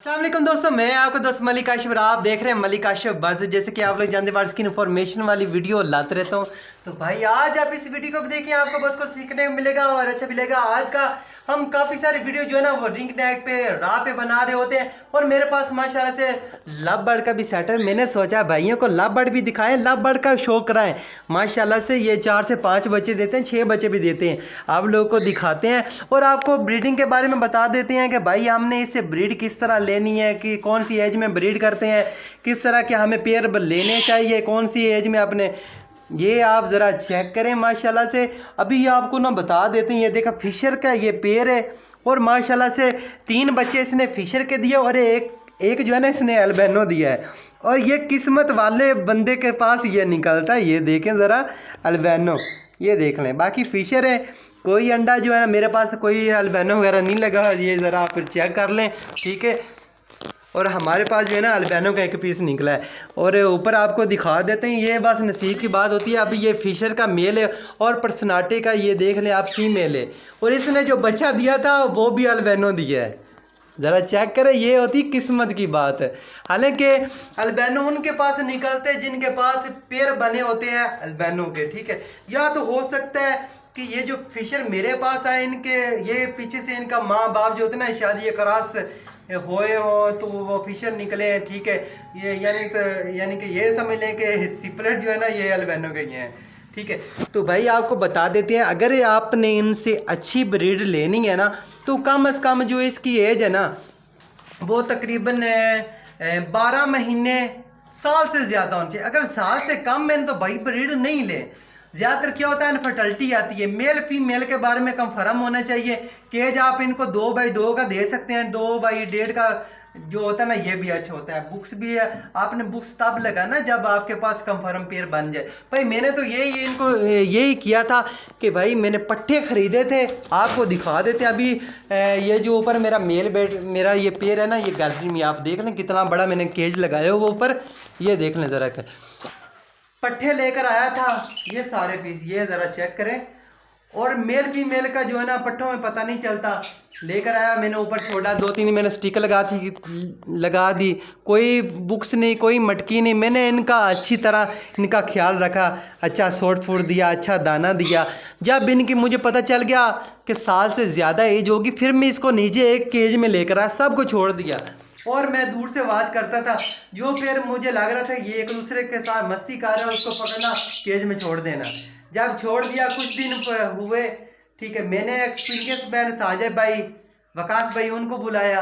अस्सलाम दोस्तों, मैं आपका दोस्त मलिक आशिफ और आप देख रहे हैं मलिक आशिफ बर्ड्स। जैसे कि आप लोग जानते हैं बर्ड्स की इन्फॉर्मेशन वाली वीडियो लाते रहता हूँ। तो भाई आज आप इस वीडियो को भी देखिए, आपको बहुत कुछ सीखने को मिलेगा और अच्छा मिलेगा। आज का हम काफ़ी सारी वीडियो जो है ना वो रिंग नेक पे राह पे बना रहे होते हैं और मेरे पास माशाल्लाह से लव बर्ड का भी सेट है। मैंने सोचा भाइयों को लव बर्ड भी दिखाएं, लव बर्ड का शो कराएं। माशाल्लाह से ये 4 से 5 बच्चे देते हैं, 6 बच्चे भी देते हैं। आप लोगों को दिखाते हैं और आपको ब्रीडिंग के बारे में बता देते हैं कि भाई हमने इससे ब्रीड किस तरह लेनी है, कि कौन सी एज में ब्रीड करते हैं, किस तरह के हमें पेयर लेने चाहिए, कौन सी एज में अपने। ये आप ज़रा चेक करें माशाल्लाह से। अभी आपको ना बता देते हैं, ये देखा फिशर का ये पेयर है और माशाल्लाह से 3 बच्चे इसने फिशर के दिए और एक जो है ना इसने अल्बिनो दिया है। और ये किस्मत वाले बंदे के पास ये निकलता है। ये देखें ज़रा अल्बिनो, ये देख लें। बाकी फिशर है, कोई अंडा जो है ना मेरे पास कोई अल्बिनो वगैरह नहीं लगा। ये ज़रा आप चेक कर लें, ठीक है। और हमारे पास जो है ना अल्बिनो का एक पीस निकला है और ऊपर आपको दिखा देते हैं। ये बस नसीब की बात होती है। अभी ये फिशर का मेल है और पर्सनाटे का ये देख लें आप फीमेल है और इसने जो बच्चा दिया था वो भी अल्बिनो दिया है। ज़रा चेक करें, ये होती किस्मत की बात है। हालांकि अल्बिनो उनके पास निकलते हैं जिनके पास पेयर बने होते हैं अल्बिनो के, ठीक है। या तो हो सकता है कि ये जो फिशर मेरे पास आए इनके ये पीछे से इनका माँ बाप जो होते हैं ना शायद ये क्रॉस होए हो तो वो फिशर निकले हैं, ठीक है। ये यानी कि ये समझ लें कि सिपलेट जो है ना ये अल्बिनो के हैं, ठीक है। तो भाई आपको बता देते हैं, अगर आपने इनसे अच्छी ब्रीड लेनी है ना तो कम से कम जो इसकी एज है ना वो तकरीबन 12 महीने, साल से ज़्यादा होनी चाहिए। अगर साल से कम है तो भाई ब्रीड नहीं ले। ज़्यादातर क्या होता है इनफर्टिलिटी आती है। मेल फीमेल के बारे में कंफर्म होना चाहिए। केज आप इनको 2x2 का दे सकते हैं, 2x1.5 का जो होता है ना ये भी अच्छा होता है। बुक्स भी है, आपने बुक्स तब लगाना जब आपके पास कंफर्म पेयर बन जाए। भाई मैंने तो यही किया था कि भाई मैंने पट्टे खरीदे थे, आपको दिखा देते अभी। ये जो ऊपर मेरा मेरा ये पेयर है ना, ये गैलरी में आप देख लें कितना बड़ा मैंने केज लगाया हुआ ऊपर। ये देख लें ज़रा कर, पट्टे लेकर आया था ये सारे पीस, ये ज़रा चेक करें। और मेल फीमेल का जो है ना पट्टों में पता नहीं चलता। लेकर आया मैंने, ऊपर छोड़ा 2-3 मैंने स्टिकर लगा दी। कोई बुक्स नहीं, कोई मटकी नहीं। मैंने इनका अच्छी तरह इनका ख्याल रखा, अच्छा सोट फूट दिया, अच्छा दाना दिया। जब इनकी मुझे पता चल गया कि साल से ज़्यादा एज होगी फिर मैं इसको नीचे एक केज में लेकर आया, सबको छोड़ दिया और मैं दूर से आवाज़ करता था। जो फिर मुझे लग रहा था ये एक दूसरे के साथ मस्ती कर रहा है, उसको पकड़ना, केज में छोड़ देना। जब छोड़ दिया कुछ दिन हुए, ठीक है, मैंने एक्सपीरियंस मैन साजिद भाई, वकास भाई उनको बुलाया,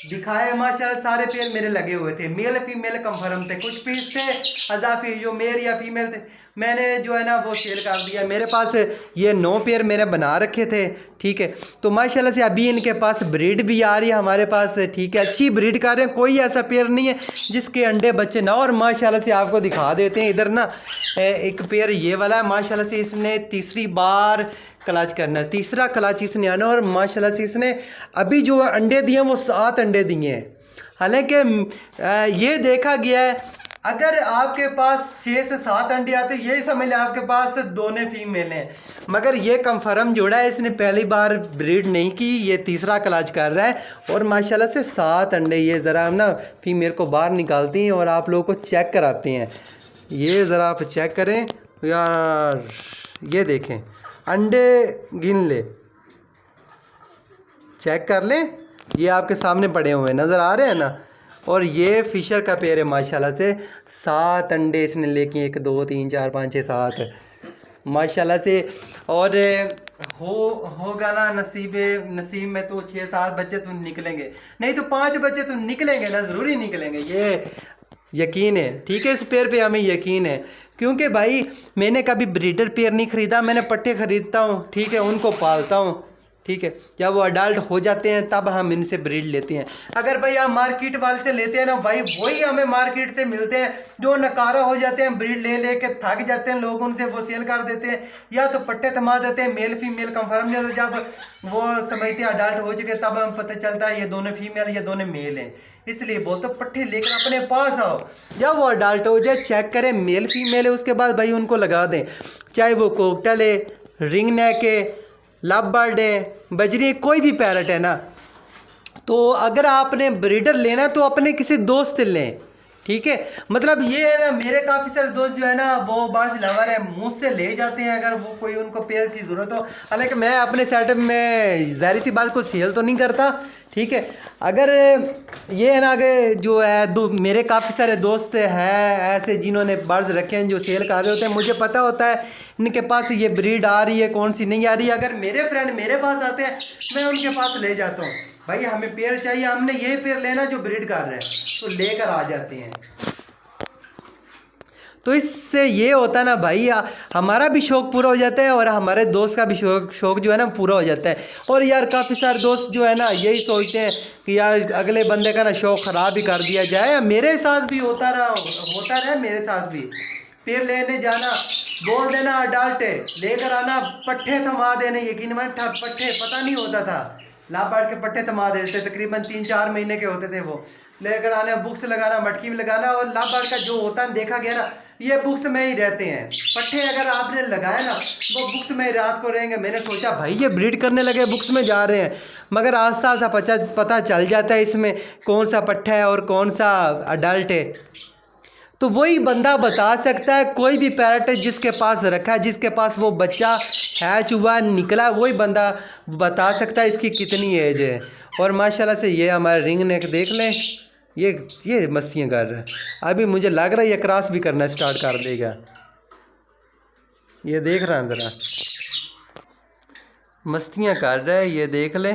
दिखाया। माशाल्लाह सारे पेयर मेरे लगे हुए थे, मेल फीमेल कंफर्म थे। कुछ पीस थे अजाफी जो मेल या फीमेल थे, मैंने जो है ना वो सेल कर दिया। मेरे पास ये 9 पेयर मैंने बना रखे थे, ठीक है। तो माशाल्लाह से अभी इनके पास ब्रीड भी आ रही है हमारे पास, ठीक है। अच्छी ब्रीड कर रहे हैं, कोई ऐसा पेयर नहीं है जिसके अंडे बच्चे ना। और माशाल्लाह से आपको दिखा देते हैं इधर ना एक पेयर ये वाला है। माशाल्लाह से इसने तीसरी बार क्लच करना है, तीसरा क्लच इसने आना। और माशाल्लाह से इसने अभी जो अंडे दिए हैं वो 7 अंडे दिए हैं। हालांकि ये देखा गया है अगर आपके पास 6 से 7 अंडे आते ये समझ लें आपके पास दोनों फीमेल हैं। मगर ये कंफर्म जोड़ा है, इसने पहली बार ब्रीड नहीं की, ये तीसरा क्लच कर रहा है। और माशाल्लाह से 7 अंडे, ये ज़रा हम ना फीमेल को बाहर निकालते हैं और आप लोगों को चेक कराते हैं। ये ज़रा आप चेक करें यार, ये देखें अंडे गिन ले, चेक कर लें, ये आपके सामने पड़े हुए नज़र आ रहे हैं ना। और ये फिशर का पेयर है माशाल्लाह से, 7 अंडे इसने लेके 1 2 3 4 5 6 7 माशाल्लाह से। और होगा ना नसीब में तो 6-7 बच्चे तो निकलेंगे, नहीं तो 5 बच्चे तो निकलेंगे ना, ज़रूरी निकलेंगे, ये यकीन है, ठीक है। इस पेयर पे हमें यकीन है क्योंकि भाई मैंने कभी ब्रीडर पेयर नहीं ख़रीदा, मैंने पट्टे ख़रीदता हूँ, ठीक है, उनको पालता हूँ, ठीक है। जब वो अडल्ट हो जाते हैं तब हम इनसे ब्रीड लेते हैं। अगर भाई आप मार्केट वाले से लेते हैं ना भाई, वही हमें मार्केट से मिलते हैं जो नकारा हो जाते हैं, ब्रीड ले के थक जाते हैं लोग, उनसे वो सेल कर देते हैं या तो पट्टे थमा देते हैं। मेल फीमेल कंफर्म नहीं होता, जब वो समझते हैं अडल्ट हो चुके तब हमें पता चलता है ये दोनों फीमेल ये दोनों मेल हैं। इसलिए बोलते पट्टे लेकर अपने पास आओ, जब वो अडल्ट हो जाए चेक करें मेल फीमेल है, उसके बाद भाई उनको लगा दें। चाहे वो कोकटल है, रिंग नेक है, लव बर्ड है, बजरी, कोई भी पैरट है ना, तो अगर आपने ब्रीडर लेना तो अपने किसी दोस्त से लें, ठीक है। मतलब ये है ना, मेरे काफ़ी सारे दोस्त जो है ना वो बार्स लवर है, मुझसे ले जाते हैं अगर वो कोई उनको पेयर की ज़रूरत हो। हालांकि मैं अपने सेटअप में ज़ाहिर सी बात को सेल तो नहीं करता, ठीक है। अगर ये है ना, अगर जो है मेरे काफ़ी सारे दोस्त हैं ऐसे जिन्होंने बर्ड्स रखे हैं जो सेल कर रहे होते हैं, मुझे पता होता है इनके पास ये ब्रीड आ रही है कौन सी नहीं आ रही है। अगर मेरे फ्रेंड मेरे पास आते हैं मैं उनके पास ले जाता हूँ, भाई हमें पेयर चाहिए, हमने ये पेयर लेना जो ब्रीड कर रहे हैं, तो लेकर आ जाते हैं। तो इससे ये होता है ना भाई, हमारा भी शौक़ पूरा हो जाता है और हमारे दोस्त का भी शौक़ जो है ना पूरा हो जाता है। और यार काफ़ी सारे दोस्त जो है ना यही सोचते हैं कि यार अगले बंदे का ना शौक़ ख़राब ही कर दिया जाए। मेरे साथ भी होता रहा मेरे साथ भी। पेड़ लेने जाना, बोल देना अडल्ट है, लेकर आना, पट्ठे थमा देने, यकीन मान पट्ठे पता नहीं होता था, लाबार्ड के पट्ठे थमा देते, तकरीबन 3-4 महीने के होते थे वो, लेकर आने, बुक्स लगाना, मटकी में लगाना। और लाबार्ड का जो होता है देखा गया ना, ये बुक्स में ही रहते हैं पट्ठे, अगर आपने लगाया ना वो बुक्स में ही रात को रहेंगे। मैंने सोचा भाई ये ब्रीड करने लगे बुक्स में जा रहे हैं, मगर आस्ता आस्ता पता चल जाता है इसमें कौन सा पट्ठा है और कौन सा अडल्ट है। तो वही बंदा बता सकता है, कोई भी पैरट जिसके पास रखा है, जिसके पास वो बच्चा हैच हुआ निकला, वही बंदा बता सकता है इसकी कितनी एज है। और माशाल्लाह से ये हमारे रिंग नेक देख लें, ये मस्तियाँ कर रहा है। अभी मुझे लग रहा है ये क्रॉस भी करना स्टार्ट कर देगा, ये देख रहा है ज़रा मस्तियाँ कर रहा है, ये देख ले।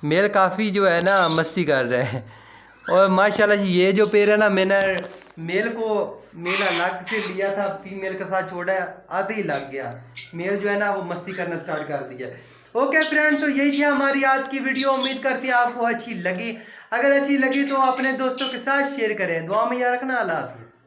मेल काफ़ी जो है ना मस्ती कर रहे हैं। और माशाल्लाह ये जो पेड़ है ना, मैंने मेल अलग से लिया था, फीमेल के साथ छोड़ा, आते ही लग गया, मेल जो है ना वो मस्ती करना स्टार्ट कर दिया। ओके फ्रेंड, तो यही थी हमारी आज की वीडियो, उम्मीद करती है आपको अच्छी लगी। अगर अच्छी लगी तो अपने दोस्तों के साथ शेयर करें, दुआ में याद रखना। अल्लाह हाफिज़।